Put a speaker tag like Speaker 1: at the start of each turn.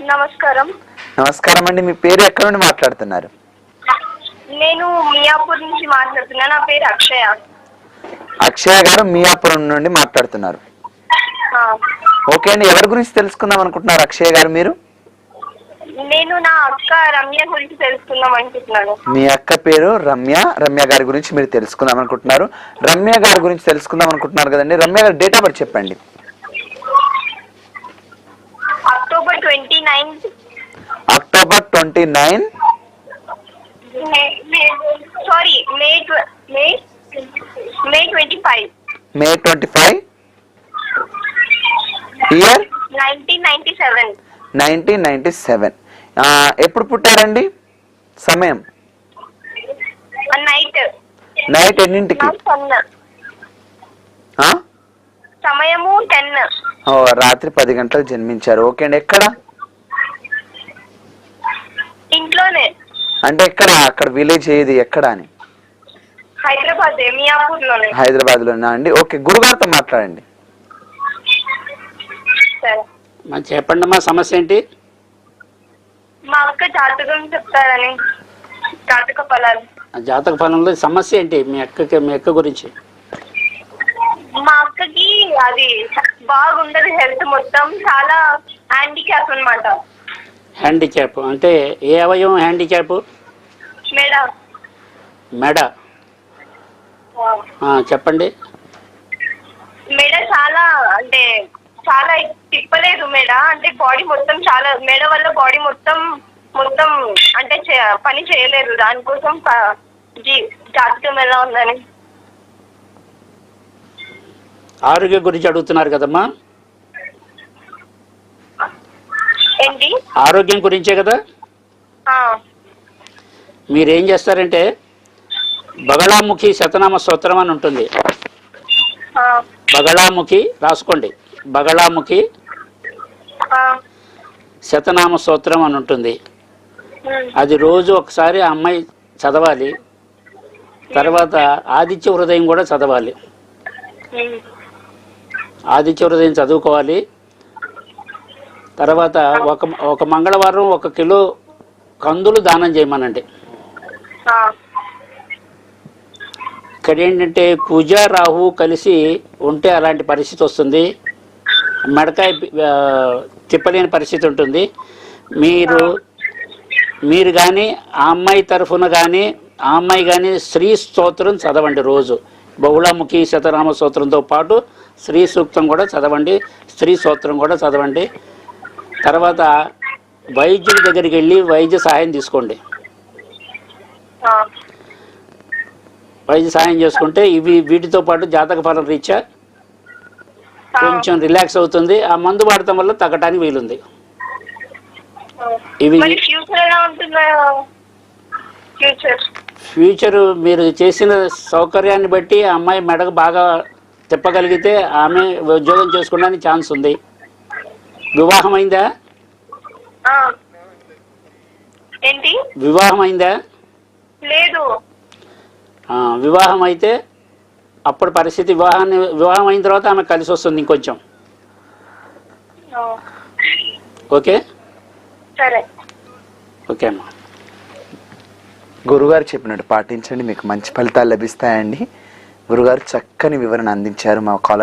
Speaker 1: నమస్కారం.
Speaker 2: నమస్కారం అండి. మీ పేరు ఎక్కడ నుండి మాట్లాడుతున్నారు?
Speaker 1: నేను మియాపూర్ నుంచి మాట్లాడుతున్నా. నా పేరు అక్షయ.
Speaker 2: అక్షయ గారు మియాపురం నుండి మాట్లాడుతున్నారు. ఓకే అండి, ఎవరి గురించి తెలుసుకుందాం అనుకుంటున్నారు అక్షయ గారు మీరు?
Speaker 1: నేను నా అక్క రమ్య గురించి తెలుసుకుందాం అనుకుంటున్నాను.
Speaker 2: మీ అక్క పేరు రమ్య. రమ్య గారి గురించి మీరు తెలుసుకుందాం అనుకుంటున్నారు. రమ్య గారి గురించి తెలుసుకుందాం అనుకుంటున్నారు కదండి. రమ్య గారి డేట్ ఆఫ్ బర్త్ చెప్పండి.
Speaker 1: అక్టోబర్ 29.
Speaker 2: అక్టోబర్ 29.
Speaker 1: సారీ, మే 25.
Speaker 2: మే 25. ఇయర్
Speaker 1: 1997.
Speaker 2: 1997. ఎప్పుడు పుట్టారండి? సమయం? నైట్ ఎన్నింటికి?
Speaker 1: సమయము 10.
Speaker 2: రాత్రి 10 గంటలకు జన్మించారు. ఓకే అండి. ఎక్కడ?
Speaker 1: ఇంట్లోనే.
Speaker 2: అంటే ఎక్కడ? అక్కడ విలేజ్ ఏది, ఎక్కడ అని?
Speaker 1: హైదరాబాద్, మియాపూర్ లోనే.
Speaker 2: హైదరాబాద్ లోనా అండి? ఓకే, గురుగారితో మాట్లాడండి.
Speaker 1: సరే,
Speaker 3: చెప్పండి అమ్మా, సమస్య ఏంటి?
Speaker 1: మా అక్క జాతకం చెప్తారని. జాతక ఫలాలు.
Speaker 3: జాతక ఫలంలో సమస్య ఏంటి మీ అక్క గురించి?
Speaker 1: మా అక్కకి అది బాగుండదు, హెల్త్ మొత్తం చాలా హ్యాండిక్యాప్ అన్నమాట.
Speaker 3: హ్యాండిక్యాప్ అంటే ఏ అవయవం హ్యాండిక్యాప్? మెడ. చెప్పండి.
Speaker 1: మెడ చాలా అంటే చాలా తిప్పలేదు. మెడ అంటే బాడీ మొత్తం చాలా, మెడ వల్ల బాడీ మొత్తం అంటే పని చేయలేదు. దానికోసం జాతకం ఎలా ఉందని.
Speaker 3: ఆరోగ్యం గురించి అడుగుతున్నారు కదమ్మా?
Speaker 1: ఏంటి?
Speaker 3: ఆరోగ్యం గురించే కదా. మీరేం చేస్తారంటే బగళాముఖి శతనామ స్తోత్రం అని ఉంటుంది. బగళాముఖి రాసుకోండి. బగళాముఖి శతనామ స్తోత్రం అని ఉంటుంది. అది రోజు ఒకసారి ఆ అమ్మాయి చదవాలి. తర్వాత ఆదిత్య హృదయం కూడా చదవాలి. ఆదిత్య హృదయం చదువుకోవాలి. తర్వాత ఒక మంగళవారం 1 కిలో కందులు దానం చేయమనండి. ఇక్కడ ఏంటంటే కుజ రాహు కలిసి ఉంటే అలాంటి పరిస్థితి వస్తుంది. మెడకాయ తిప్పలేని పరిస్థితి ఉంటుంది. మీరు కానీ ఆ అమ్మాయి తరఫున కానీ ఆ అమ్మాయి కానీ శ్రీ స్తోత్రం చదవండి రోజు. బహుళముఖి శతనామ స్తోత్రంతో పాటు శ్రీ సూక్తం కూడా చదవండి, స్త్రీ స్తోత్రం కూడా చదవండి. తర్వాత వైద్యుడి దగ్గరికి వెళ్ళి వైద్య సహాయం తీసుకోండి. వైద్య సహాయం చేసుకుంటే వీటితో పాటు జాతక ఫలం రీత్యా కొంచెం రిలాక్స్ అవుతుంది. ఆ మందు వాడటం వల్ల తగ్గటానికి వీలుంది. ఫ్యూచర్ మీరు చేసిన సౌకర్యాన్ని బట్టి ఆ అమ్మాయి మెడకు బాగా తిప్పగలిగితే ఆమె ఉద్యోగం చేసుకోవడానికి ఛాన్స్ ఉంది. వివాహం అయిందా? వివాహం అయిందా?
Speaker 1: లేదు.
Speaker 3: వివాహం అయితే అప్పుడు పరిస్థితి వివాహం అయిన తర్వాత ఆమె కలిసి వస్తుంది ఇంకొంచెం. ఓకే,
Speaker 1: సరే,
Speaker 2: ఓకే అమ్మా. గురుగారు చెప్పినట్టు పాటించండి, మీకు మంచి ఫలితాలు లభిస్తాయండి. గురుగారు చక్కని వివరణ అందించారు మా కాలర్